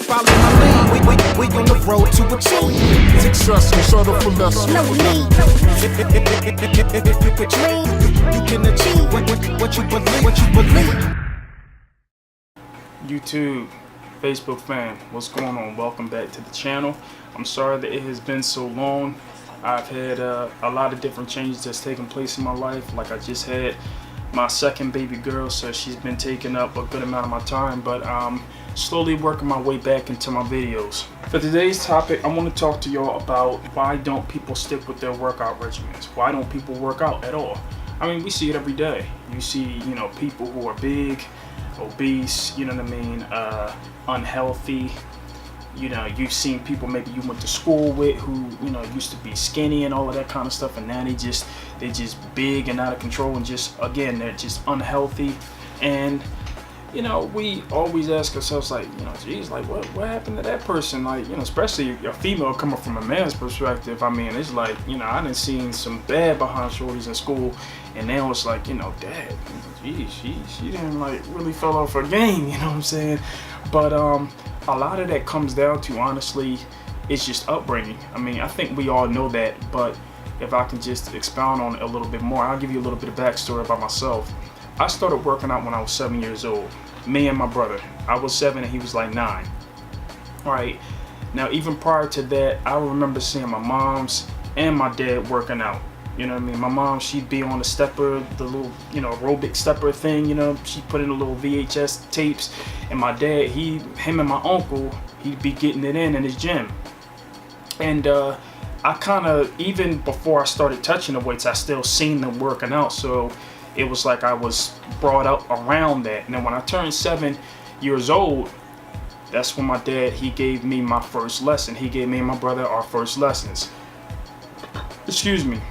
follow my lead. We on the road to achieve success and settle for less. No need. If you could dream, you can achieve what you believe. YouTube, Facebook fam, what's going on? Welcome back to the channel. I'm sorry that it has been so long. I've had a lot of different changes that's taken place in my life. Like I just had my second baby girl, so she's been taking up a good amount of my time, but I'm slowly working my way back into my videos. For today's topic, I want to talk to y'all about why don't people stick with their workout regimens? Why don't people work out at all? I mean, we see it every day. You see, you know, people who are big, obese, you know what I mean, unhealthy. You know, you've seen people maybe you went to school with who, you know, used to be skinny and all of that kind of stuff, and now they're just big and out of control, and just, again, they're just unhealthy. And you know, we always ask ourselves, like, you know, geez, like what happened to that person? Like, you know, especially a female coming from a man's perspective. I mean, it's like, you know, I done seen some bad behind shorties in school, and now it's like, you know, dad, geez, she didn't like really fell off her game, you know what I'm saying? But a lot of that comes down to, honestly, it's just upbringing. I mean, I think we all know that, but if I can just expound on it a little bit more, I'll give you a little bit of backstory about myself. I started working out when I was 7 years old. Me and my brother. I was 7 and he was like 9. All right. Now, even prior to that, I remember seeing my mom's and my dad working out. You know what I mean? My mom, she'd be on the stepper, the little, you know, aerobic stepper thing, you know, she put in the little VHS tapes. And my dad, him and my uncle, he'd be getting it in his gym. And I kind of, even before I started touching the weights, I still seen them working out. So it was like I was brought up around that. And then when I turned 7 years old, that's when my dad, he gave me my first lesson. He gave me and my brother our first lessons. Excuse me.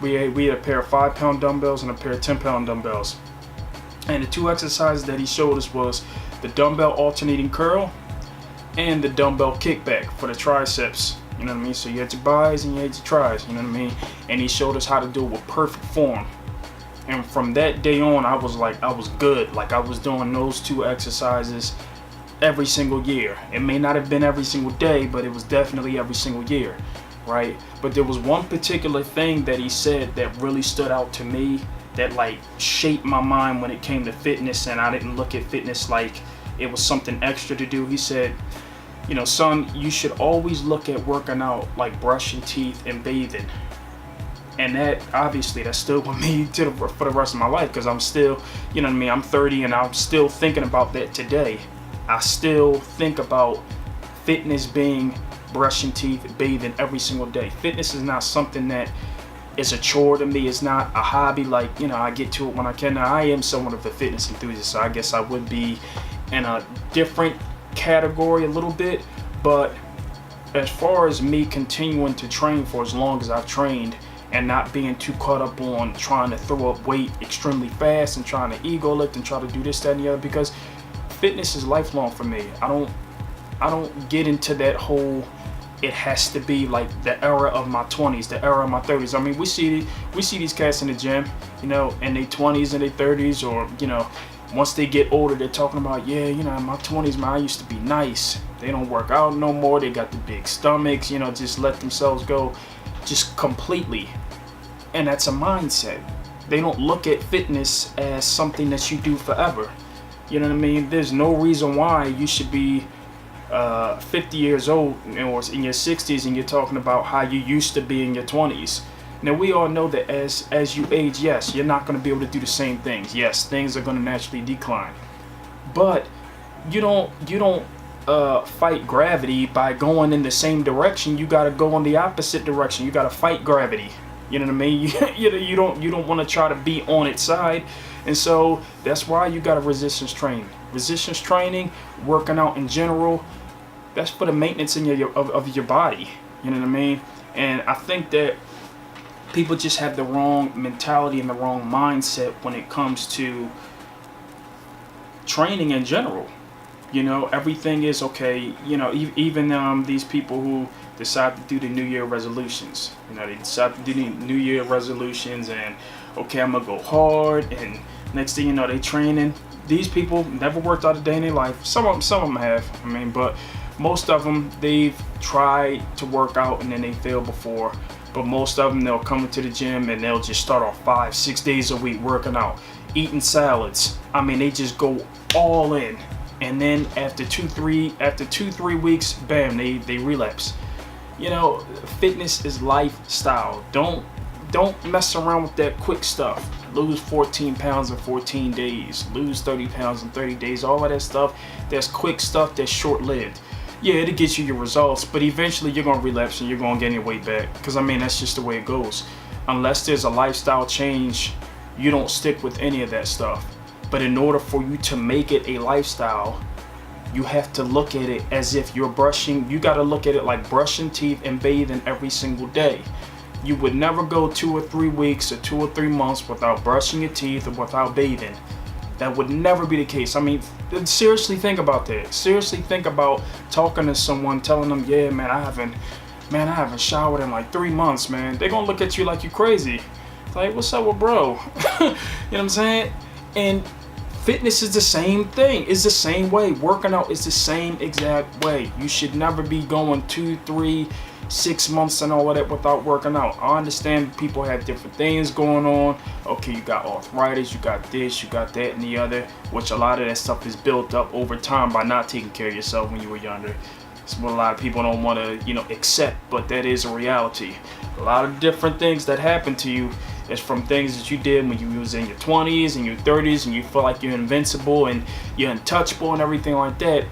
We had a pair of 5-pound dumbbells and a pair of 10-pound dumbbells. And the two exercises that he showed us was the dumbbell alternating curl and the dumbbell kickback for the triceps. You know what I mean? So you had your bis and you had your tris, you know what I mean? And he showed us how to do it with perfect form. And from that day on, I was good. Like, I was doing those two exercises every single year. It may not have been every single day, but it was definitely every single year, right? But there was one particular thing that he said that really stood out to me, that like shaped my mind when it came to fitness, and I didn't look at fitness like it was something extra to do. He said, you know, son, you should always look at working out like brushing teeth and bathing. And that, obviously, that's still with me for the rest of my life, because I'm still, you know what I mean, I'm 30 and I'm still thinking about that today. I still think about fitness being brushing teeth, bathing every single day. Fitness is not something that is a chore to me. It's not a hobby, like, you know, I get to it when I can. Now, I am somewhat of a fitness enthusiast, so I guess I would be in a different category a little bit. But as far as me continuing to train for as long as I've trained, and not being too caught up on trying to throw up weight extremely fast and trying to ego lift and try to do this, that, and the other, because fitness is lifelong for me. I don't get into that whole, it has to be like the era of my 20s, the era of my 30s. I mean, we see these cats in the gym, you know, in their 20s and their 30s, or, you know, once they get older, they're talking about, yeah, you know, in my 20s, man, I used to be nice. They don't work out no more. They got the big stomachs, you know, just let themselves go just completely. And that's a mindset. They don't look at fitness as something that you do forever. You know what I mean? There's no reason why you should be 50 years old or in your 60s and you're talking about how you used to be in your 20s. Now, we all know that as you age, yes, you're not going to be able to do the same things. Yes, things are going to naturally decline. But you don't fight gravity by going in the same direction. You got to go in the opposite direction. You got to fight gravity. You know what I mean? You don't want to try to be on its side. And so that's why you got to resistance train. Resistance training, working out in general, that's for the maintenance of your body. You know what I mean? And I think that people just have the wrong mentality and the wrong mindset when it comes to training in general. You know, everything is okay. You know, even these people who decide to do the New Year resolutions. You know, they decide to do the New Year resolutions and, okay, I'm going to go hard. And next thing you know, they training. these people never worked out a day in their life. Some of them have, I mean, but most of them, they've tried to work out and then they failed before. But most of them, they'll come into the gym and they'll just start off 5-6 days a week working out, eating salads. I mean, they just go all in. And then after 2-3 weeks, bam, they relapse. You know, fitness is lifestyle. Don't mess around with that quick stuff. Lose 14 pounds in 14 days. Lose 30 pounds in 30 days. All of that stuff, that's quick stuff, that's short-lived. Yeah, it'll get you your results, but eventually you're going to relapse and you're going to gain your weight back. Because, I mean, that's just the way it goes. Unless there's a lifestyle change, you don't stick with any of that stuff. But in order for you to make it a lifestyle, you have to look at it as if you're brushing. You got to look at it like brushing teeth and bathing every single day. You would never go 2 or 3 weeks or 2 or 3 months without brushing your teeth or without bathing. That would never be the case. I mean, seriously think about that. Seriously think about talking to someone, telling them, yeah, man, I haven't showered in like 3 months, man. They're going to look at you like you're crazy. Like, what's up with bro? You know what I'm saying? And fitness is the same thing. It's the same way. Working out is the same exact way. You should never be going 2, 3, 6 months and all of that without working out. I understand people have different things going on. Okay, you got arthritis, you got this, you got that and the other, which a lot of that stuff is built up over time by not taking care of yourself when you were younger. It's what a lot of people don't want to, accept, but that is a reality. A lot of different things that happen to you is from things that you did when you was in your 20s and your 30s and you feel like you're invincible and you're untouchable and everything like that.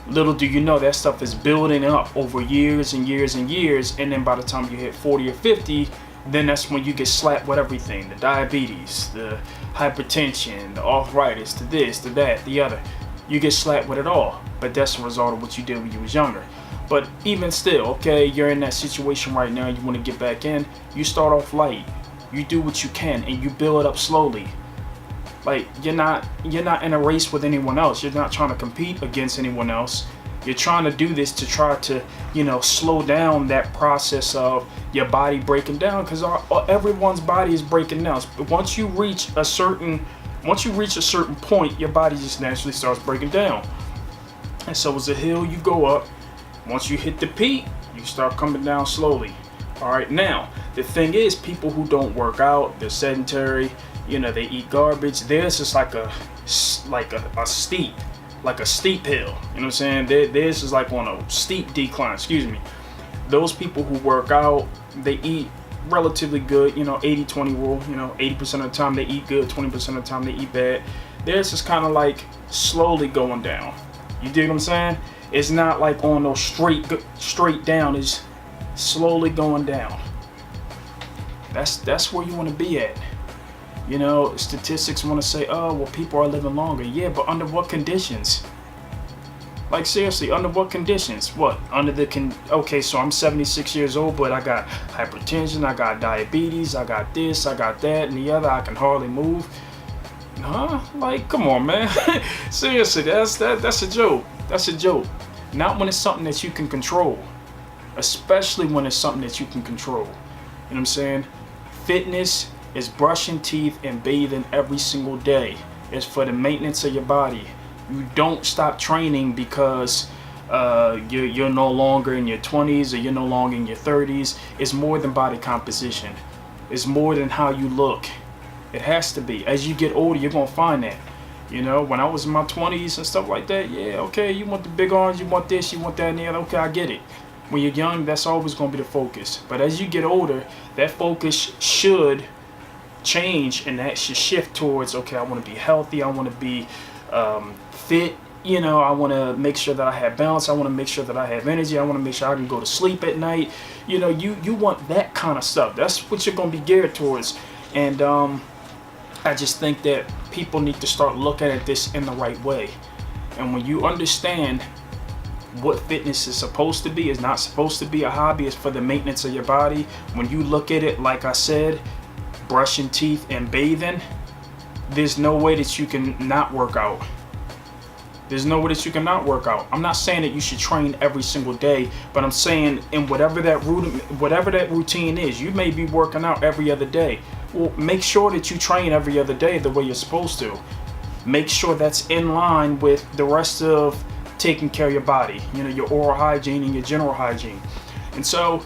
Little do you know that stuff is building up over years and years and years, and then by the time you hit 40 or 50, then that's when you get slapped with everything. The diabetes, the hypertension, the arthritis, the this, the that, the other. You get slapped with it all, but that's a result of what you did when you was younger. But even still, okay, you're in that situation right now, you want to get back in, you start off light. You do what you can and you build it up slowly. Like, you're not in a race with anyone else. You're not trying to compete against anyone else. You're trying to do this to try to, slow down that process of your body breaking down, because everyone's body is breaking down. But once you reach a certain point, your body just naturally starts breaking down. And so it's a hill you go up. Once you hit the peak, you start coming down slowly. All right, now the thing is, people who don't work out, they're sedentary, they eat garbage. Theirs is like a steep hill. You know what I'm saying? Theirs is like on a steep decline. Excuse me. Those people who work out, they eat relatively good. 80-20 rule. 80% of the time they eat good, 20% of the time they eat bad. Theirs is kind of like slowly going down. You dig what I'm saying? It's not like on no straight down. It's slowly going down. That's where you want to be at. Statistics want to say, oh, well, people are living longer. Yeah, but under what conditions? Like, seriously, under what conditions? What? Okay, so I'm 76 years old, but I got hypertension, I got diabetes, I got this, I got that, and the other. I can hardly move. Huh? Like, come on, man. Seriously, that's a joke. That's a joke. Not when it's something that you can control. Especially when it's something that you can control. You know what I'm saying? Fitness is brushing teeth and bathing every single day. It's for the maintenance of your body. You don't stop training because you're no longer in your 20s or you're no longer in your 30s. It's more than body composition. It's more than how you look. It has to be. As you get older, you're going to find that. When I was in my 20s and stuff like that, yeah, okay, you want the big arms, you want this, you want that and the other. Okay, I get it. When you're young, that's always going to be the focus. But as you get older, that focus should change and that should shift towards, okay, I want to be healthy, I want to be fit, I want to make sure that I have balance, I want to make sure that I have energy, I want to make sure I can go to sleep at night. You want that kind of stuff. That's what you're going to be geared towards. And I just think that people need to start looking at this in the right way. And when you understand what fitness is supposed to be, it's not supposed to be a hobby, it's for the maintenance of your body. When you look at it, like I said, brushing teeth and bathing, there's no way that you can not work out. There's no way that you can not work out. I'm not saying that you should train every single day, but I'm saying in whatever that routine is, you may be working out every other day. Well, make sure that you train every other day the way you're supposed to. make sure that's in line with the rest of taking care of your body, you know, your oral hygiene and your general hygiene. And so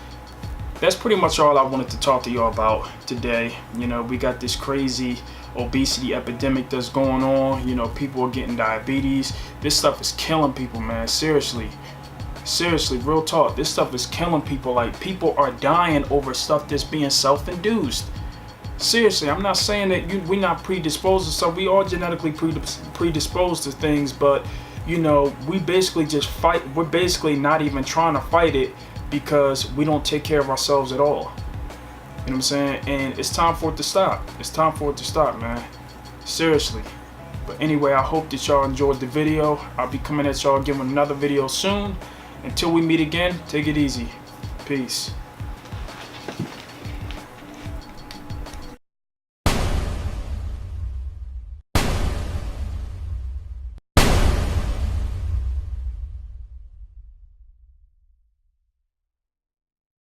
that's pretty much all I wanted to talk to y'all about today. You know, we got this crazy obesity epidemic that's going on. You know, people are getting diabetes. This stuff is killing people, man. Seriously, real talk. This stuff is killing people. Like, people are dying over stuff that's being self-induced. Seriously, I'm not saying that we're not predisposed to stuff. We are genetically predisposed to things, but you know, we basically just fight. We're basically not even trying to fight it because we don't take care of ourselves at all. You know what I'm saying? And it's time for it to stop. It's time for it to stop, man. Seriously. But anyway, I hope that y'all enjoyed the video. I'll be coming at y'all again with another video soon. Until we meet again, take it easy. Peace.